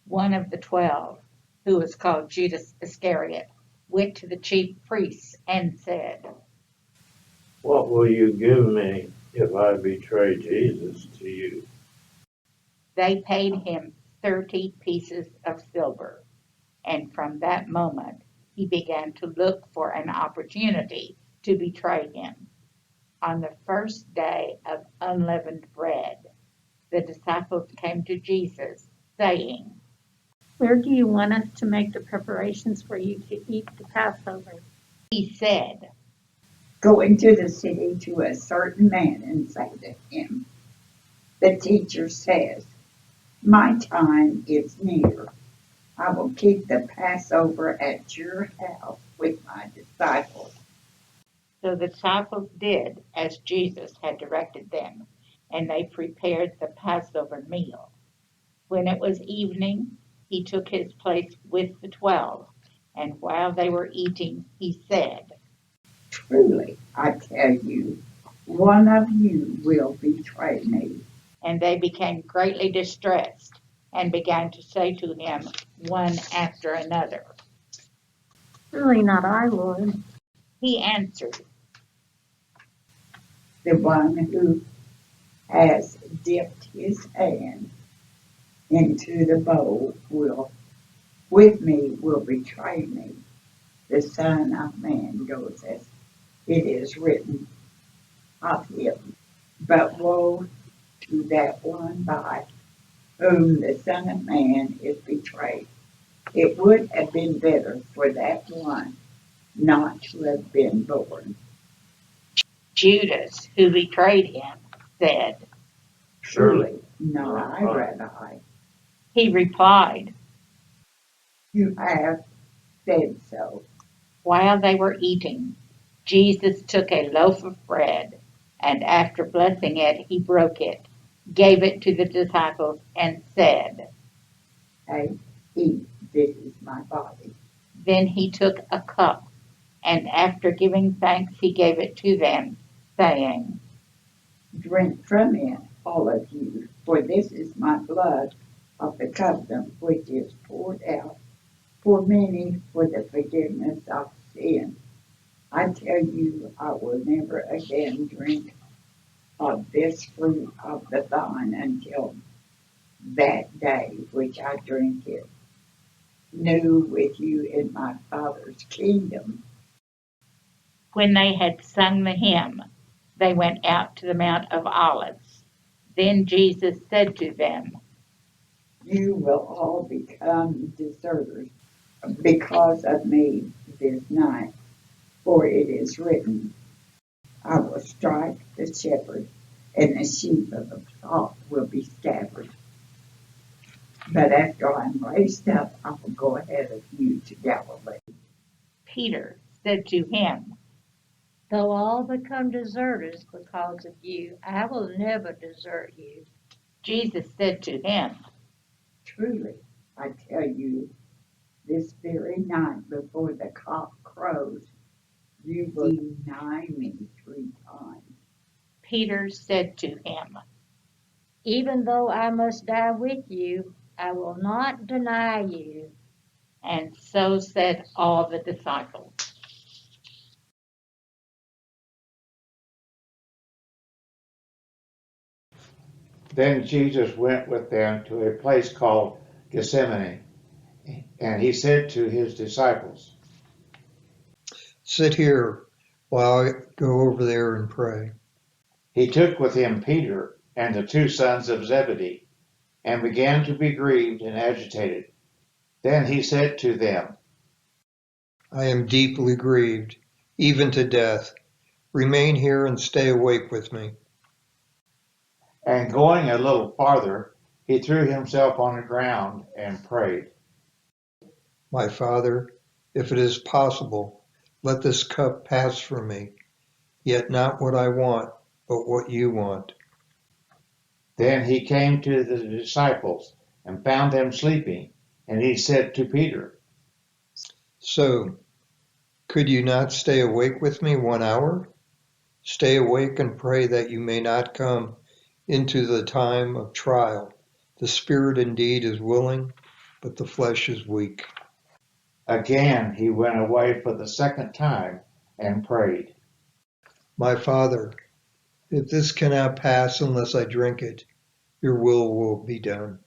One of the 12, who was called Judas Iscariot, went to the chief priests and said, "What will you give me if I betray Jesus to you?" They paid him 30 pieces of silver, and from that moment he began to look for an opportunity to betray him. On the first day of unleavened bread, the disciples came to Jesus, saying, Where do you want us to make the preparations for you to eat the Passover? He said, Go into the city to a certain man and say to him, the teacher says, my time is near. I will keep the Passover at your house with my disciples. So the disciples did as Jesus had directed them, and they prepared the Passover meal. When it was evening, he took his place with the 12, and while they were eating, he said, Truly, I tell you, one of you will betray me. And they became greatly distressed and began to say to him one after another. Surely not I, Lord. He answered, The one who has dipped his hand into the bowl with me will betray me. The Son of Man goes as it is written of him. But woe to that one by whom the Son of Man is betrayed. It would have been better for that one not to have been born. Judas, who betrayed him, said, Surely not I, Rabbi. He replied, You have said so. While they were eating, Jesus took a loaf of bread, and after blessing it, he broke it, gave it to the disciples, and said, Hey, eat, this is my body. Then he took a cup, and after giving thanks, he gave it to them, saying, Drink from it, all of you, for this is my blood of the covenant, which is poured out for many for the forgiveness of sin. I tell you, I will never again drink of this fruit of the vine until that day which I drink it new with you in my Father's kingdom. When they had sung the hymn, they went out to the Mount of Olives. Then Jesus said to them, You will all become deserters because of me this night, for it is written, I will strike the shepherd, and the sheep of the flock will be scattered. But after I'm raised up, I will go ahead of you to Galilee. Peter said to him, Though all become deserters because of you, I will never desert you. Jesus said to him, Truly, I tell you, this very night before the cock crows, you will deny me 3 times. Peter said to him, Even though I must die with you, I will not deny you. and so said all the disciples. Then Jesus went with them to a place called Gethsemane, and he said to his disciples, Sit here while I go over there and pray. He took with him Peter and the 2 sons of Zebedee, and began to be grieved and agitated. Then he said to them, I am deeply grieved, even to death. Remain here and stay awake with me. and going a little farther, he threw himself on the ground and prayed. My Father, if it is possible, let this cup pass from me, yet not what I want, but what you want. Then he came to the disciples and found them sleeping, and he said to Peter, So, could you not stay awake with me 1 hour? Stay awake and pray that you may not come into the time of trial. The spirit indeed is willing, but the flesh is weak. Again he went away for the second time and prayed. My Father, if this cannot pass unless I drink it, your will be done.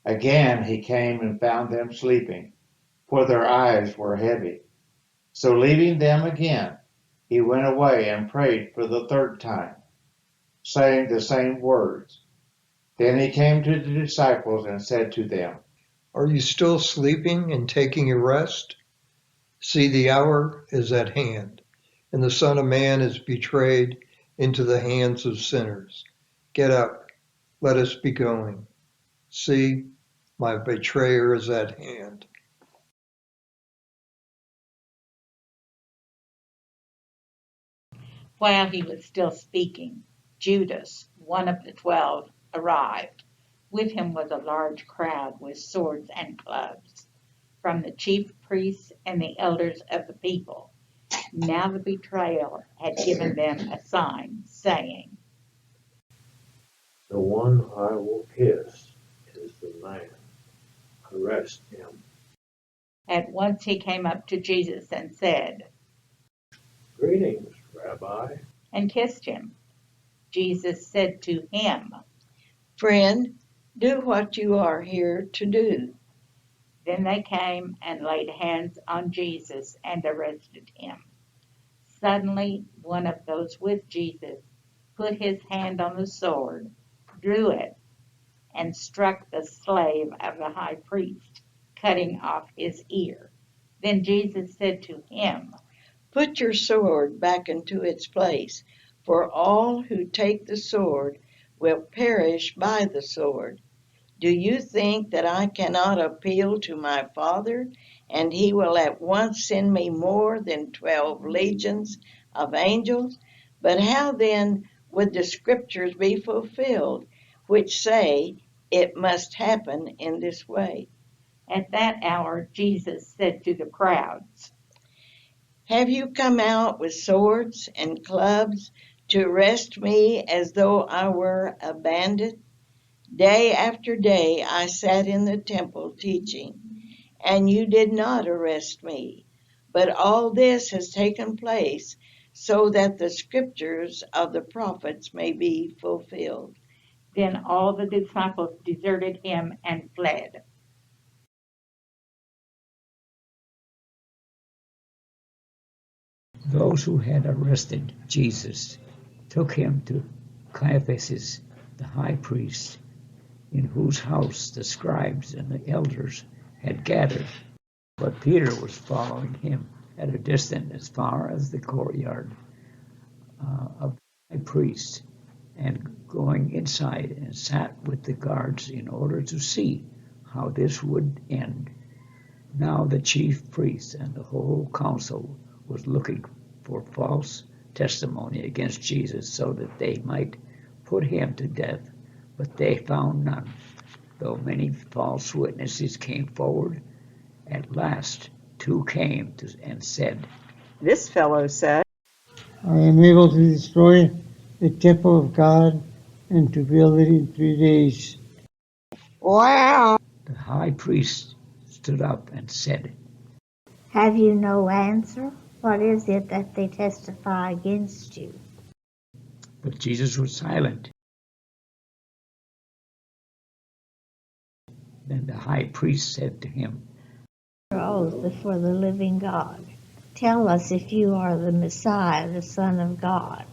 Again he came and found them sleeping, for their eyes were heavy. So leaving them again, he went away and prayed for the third time, saying the same words. Then he came to the disciples and said to them, Are you still sleeping and taking your rest? See, the hour is at hand, and the Son of Man is betrayed into the hands of sinners. Get up, let us be going. See, my betrayer is at hand. While he was still speaking, Judas, one of the 12, arrived. With him was a large crowd with swords and clubs, from the chief priests and the elders of the people. Now the betrayer had given them a sign, saying, The one I will kiss is the man. Arrest him. At once he came up to Jesus and said, Greetings, Rabbi. and kissed him. Jesus said to him, Friend, do what you are here to do. Then they came and laid hands on Jesus and arrested him. Suddenly, one of those with Jesus put his hand on the sword, drew it, and struck the slave of the high priest, cutting off his ear. Then Jesus said to him, Put your sword back into its place, for all who take the sword will perish by the sword. Do you think that I cannot appeal to my Father, and he will at once send me more than 12 legions of angels? But how then would the scriptures be fulfilled, which say it must happen in this way? At that hour Jesus said to the crowds, Have you come out with swords and clubs to arrest me as though I were a bandit? Day after day I sat in the temple teaching, and you did not arrest me. But all this has taken place so that the scriptures of the prophets may be fulfilled. Then all the disciples deserted him and fled. Those who had arrested Jesus took him to Caiaphas, the high priest, in whose house the scribes and the elders had gathered. But Peter was following him at a distance as far as the courtyard of the high priest, and going inside and sat with the guards in order to see how this would end. Now the chief priests and the whole council was looking for false testimony against Jesus so that they might put him to death, but they found none. Though many false witnesses came forward, at last 2 came and said, This fellow said, I am able to destroy the temple of God and to build it in 3 days. Wow! The high priest stood up and said, Have you no answer? What is it that they testify against you? but Jesus was silent. Then the high priest said to him, Your oath before the living God. Tell us if you are the Messiah, the Son of God.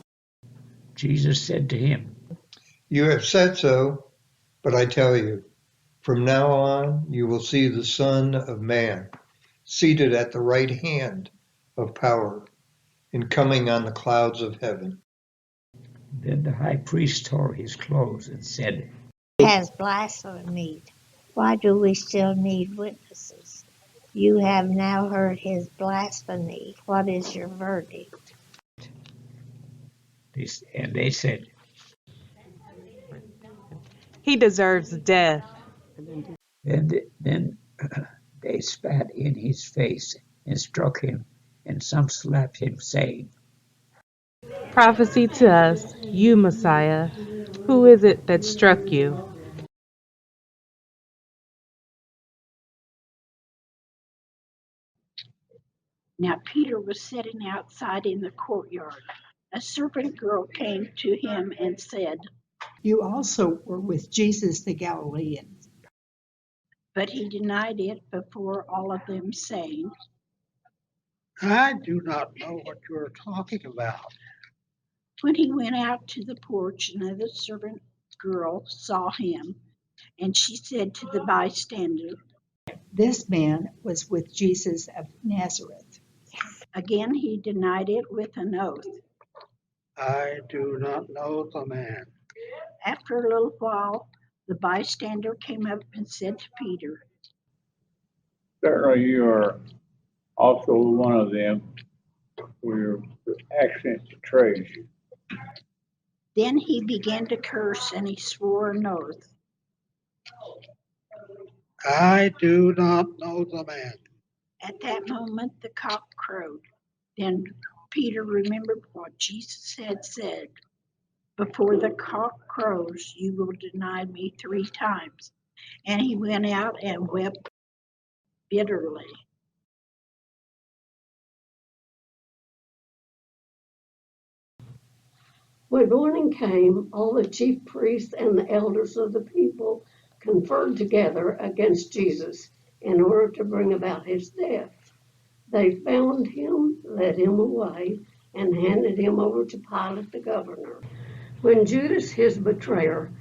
Jesus said to him, You have said so, but I tell you, from now on you will see the Son of Man seated at the right hand of power and coming on the clouds of heaven. Then the high priest tore his clothes and said, He has blasphemed. Why do we still need witnesses? You have now heard his blasphemy. What is your verdict? and they said, He deserves death. Then they spat in his face and struck him, and some slapped him, saying, Prophecy to us, you Messiah. Who is it that struck you? Now Peter was sitting outside in the courtyard. A servant girl came to him and said, You also were with Jesus the Galilean. but he denied it before all of them, saying, I do not know what you are talking about. when he went out to the porch, another servant girl saw him, and she said to the bystander, This man was with Jesus of Nazareth. again he denied it with an oath. I do not know the man. After a little while, the bystander came up and said to Peter, Certainly you are also one of them, for your accent betrays you. then he began to curse and he swore an oath. I do not know the man. At that moment, the cock crowed. Then Peter remembered what Jesus had said, before the cock crows, you will deny me 3 times. And he went out and wept bitterly. When morning came, all the chief priests and the elders of the people conferred together against Jesus in order to bring about his death. They found him, led him away, and handed him over to Pilate the governor. When Judas, his betrayer,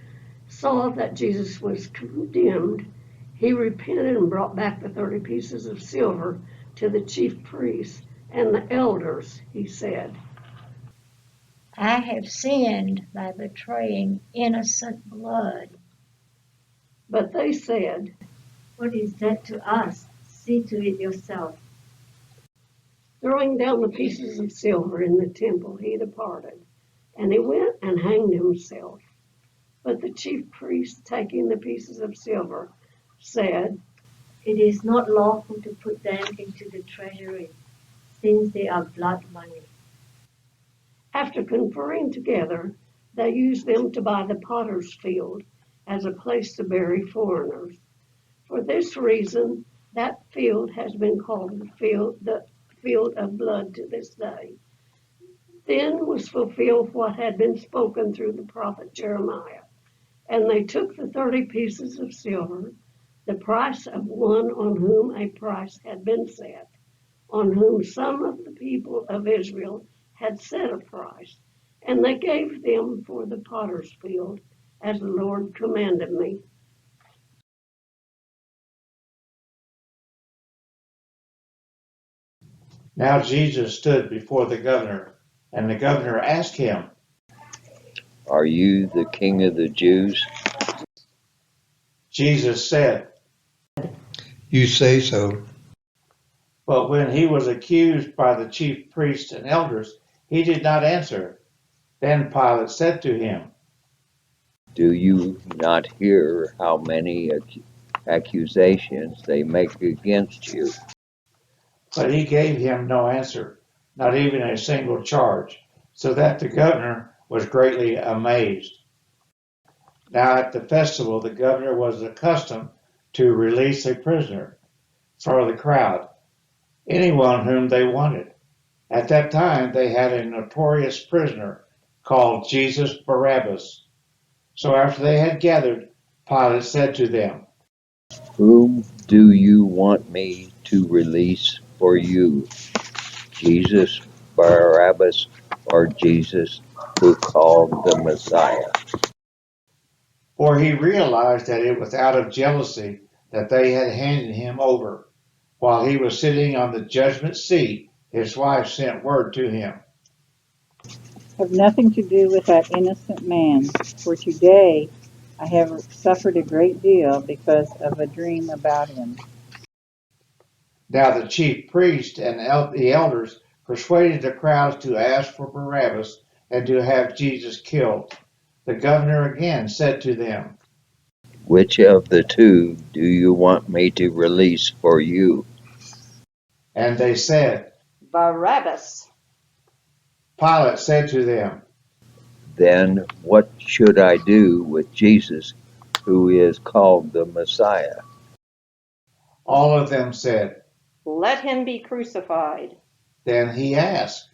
saw that Jesus was condemned, he repented and brought back the 30 pieces of silver to the chief priests and the elders. He said, I have sinned by betraying innocent blood. but they said, What is that to us? See to it yourself. Throwing down the pieces of silver in the temple, he departed, and he went and hanged himself. But the chief priests, taking the pieces of silver, said, It is not lawful to put them into the treasury, since they are blood money. After conferring together, they used them to buy the potter's field as a place to bury foreigners. For this reason, that field has been called the field of blood to this day. Then was fulfilled what had been spoken through the prophet Jeremiah. And they took the 30 pieces of silver, the price of one on whom a price had been set, on whom some of the people of Israel had set a price, and they gave them for the potter's field, as the Lord commanded me. Now Jesus stood before the governor, and the governor asked him, Are you the king of the Jews? Jesus said, You say so. but when he was accused by the chief priests and elders, he did not answer. Then Pilate said to him, Do you not hear how many accusations they make against you? but he gave him no answer, not even a single charge, so that the governor was greatly amazed. Now at the festival, the governor was accustomed to release a prisoner for the crowd, anyone whom they wanted. At that time, they had a notorious prisoner called Jesus Barabbas. So after they had gathered, Pilate said to them, Whom do you want me to release for you? Jesus Barabbas or Jesus who called the Messiah? for he realized that it was out of jealousy that they had handed him over. While he was sitting on the judgment seat, his wife sent word to him, Have nothing to do with that innocent man, for today I have suffered a great deal because of a dream about him. Now the chief priest and the elders persuaded the crowds to ask for Barabbas and to have Jesus killed. The governor again said to them, Which of the two do you want me to release for you? and they said, Barabbas. Pilate said to them, Then what should I do with Jesus who is called the Messiah? all of them said, Let him be crucified. Then he asked,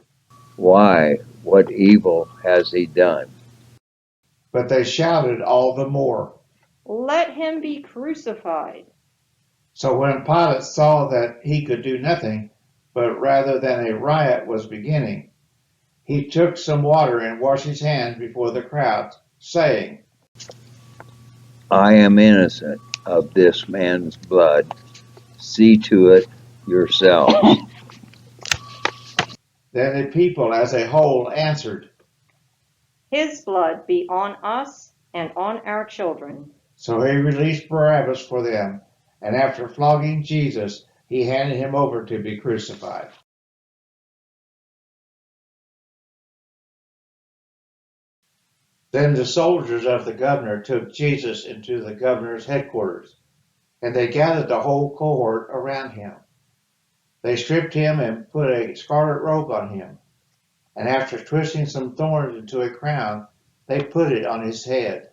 Why? What evil has he done? but they shouted all the more. Let him be crucified. So when Pilate saw that he could do nothing, but rather than a riot was beginning, he took some water and washed his hands before the crowd, saying, I am innocent of this man's blood. See to it yourselves. Then the people as a whole answered. His blood be on us and on our children. So he released Barabbas for them, and after flogging Jesus, he handed him over to be crucified. Then the soldiers of the governor took Jesus into the governor's headquarters, and they gathered the whole cohort around him. They stripped him and put a scarlet robe on him, and after twisting some thorns into a crown, they put it on his head.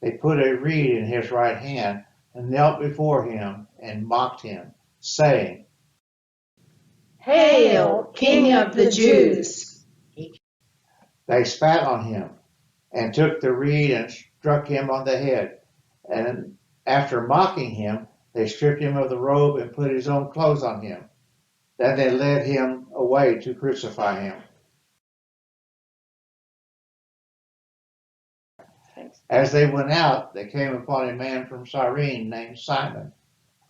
They put a reed in his right hand and knelt before him and mocked him, saying, Hail, King of the Jews! They spat on him and took the reed and struck him on the head. And after mocking him, they stripped him of the robe and put his own clothes on him. Then they led him away to crucify him. As they went out, they came upon a man from Cyrene named Simon.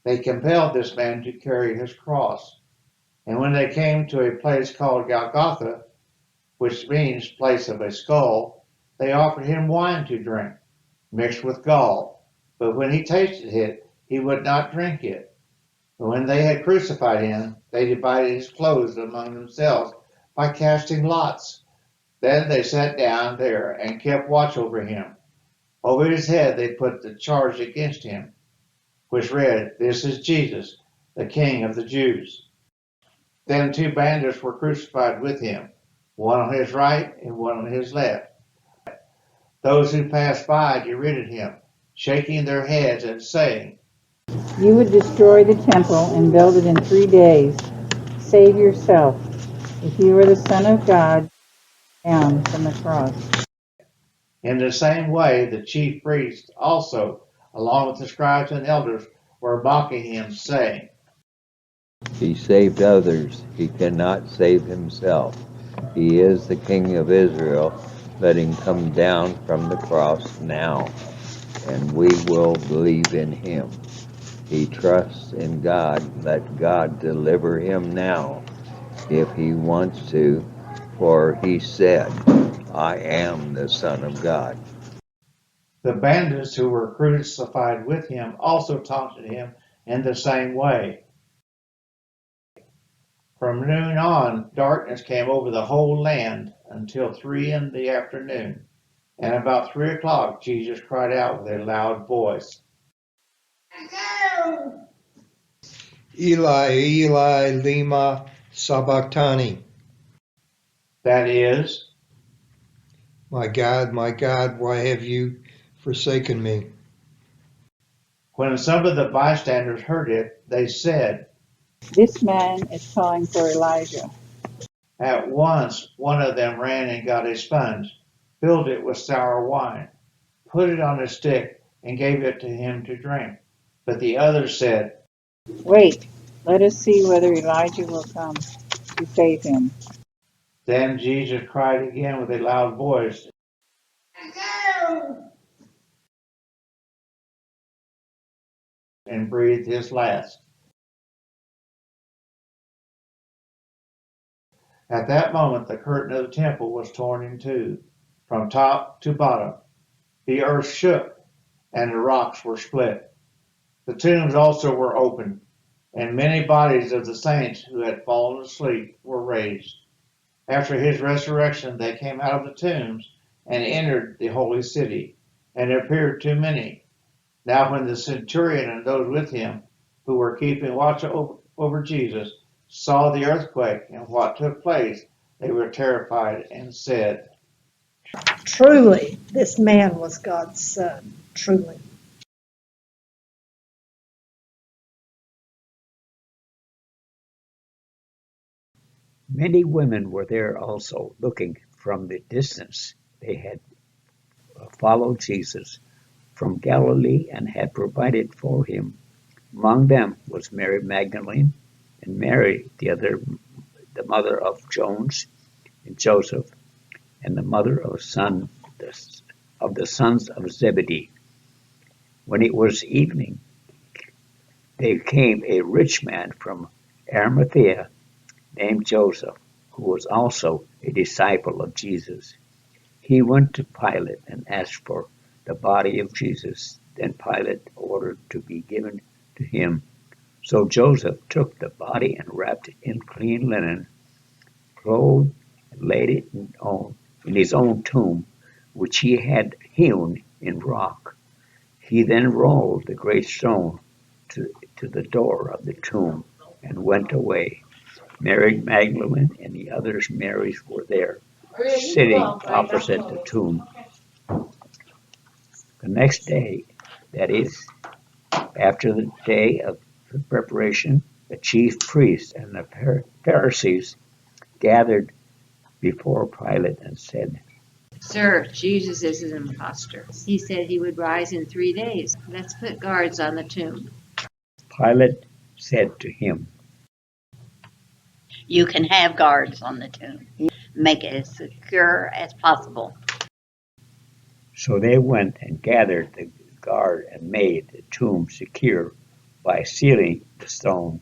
They compelled this man to carry his cross. And when they came to a place called Golgotha, which means place of a skull, they offered him wine to drink, mixed with gall. But when he tasted it, he would not drink it. But when they had crucified him, they divided his clothes among themselves by casting lots. Then they sat down there and kept watch over him. Over his head they put the charge against him, which read, This is Jesus, the King of the Jews. Then two bandits were crucified with him, one on his right and one on his left. Those who passed by derided him, shaking their heads and saying, You would destroy the temple and build it in 3 days. Save yourself. If you are the Son of God, down from the cross. In the same way, the chief priests also, along with the scribes and elders, were mocking him, saying, He saved others. He cannot save himself. He is the King of Israel. Let him come down from the cross now, and we will believe in him. He trusts in God. Let God deliver him now, if he wants to, for he said, I am the Son of God. The bandits who were crucified with him also taunted him in the same way. From noon on, darkness came over the whole land until 3 in the afternoon. And about 3 o'clock, Jesus cried out with a loud voice, Eli, Eli, lema sabachthani. that is, My God, why have you forsaken me? when some of the bystanders heard it, they said, This man is calling for Elijah. At once one of them ran and got a sponge, filled it with sour wine, put it on a stick, and gave it to him to drink. But the others said, Wait, let us see whether Elijah will come to save him. Then Jesus cried again with a loud voice and breathed his last. At that moment, the curtain of the temple was torn in two, from top to bottom. The earth shook, and the rocks were split. The tombs also were opened, and many bodies of the saints who had fallen asleep were raised. After his resurrection, they came out of the tombs and entered the holy city, and appeared to many. Now when the centurion and those with him who were keeping watch over Jesus saw the earthquake and what took place, they were terrified and said, Truly, this man was God's son. Truly. Many women were there also, looking from the distance. They had followed Jesus from Galilee and had provided for him. Among them was Mary Magdalene and Mary, the mother of Jones and Joseph, and the mother of the sons of Zebedee. When it was evening, there came a rich man from Arimathea named Joseph, who was also a disciple of Jesus. He went to Pilate and asked for the body of Jesus. Then Pilate ordered to be given to him. So Joseph took the body and wrapped it in clean linen, clothed, and laid it in his own tomb, which he had hewn in rock. He then rolled the great stone to the door of the tomb and went away. Mary Magdalene and the others Marys were there, sitting opposite the tomb. The next day, that is, after the day of preparation, the chief priests and the Pharisees gathered before Pilate and said, Sir, Jesus is an impostor. He said he would rise in 3 days. Let's put guards on the tomb. Pilate said to him, You can have guards on the tomb. Make it as secure as possible. So they went and gathered the guard and made the tomb secure by sealing the stone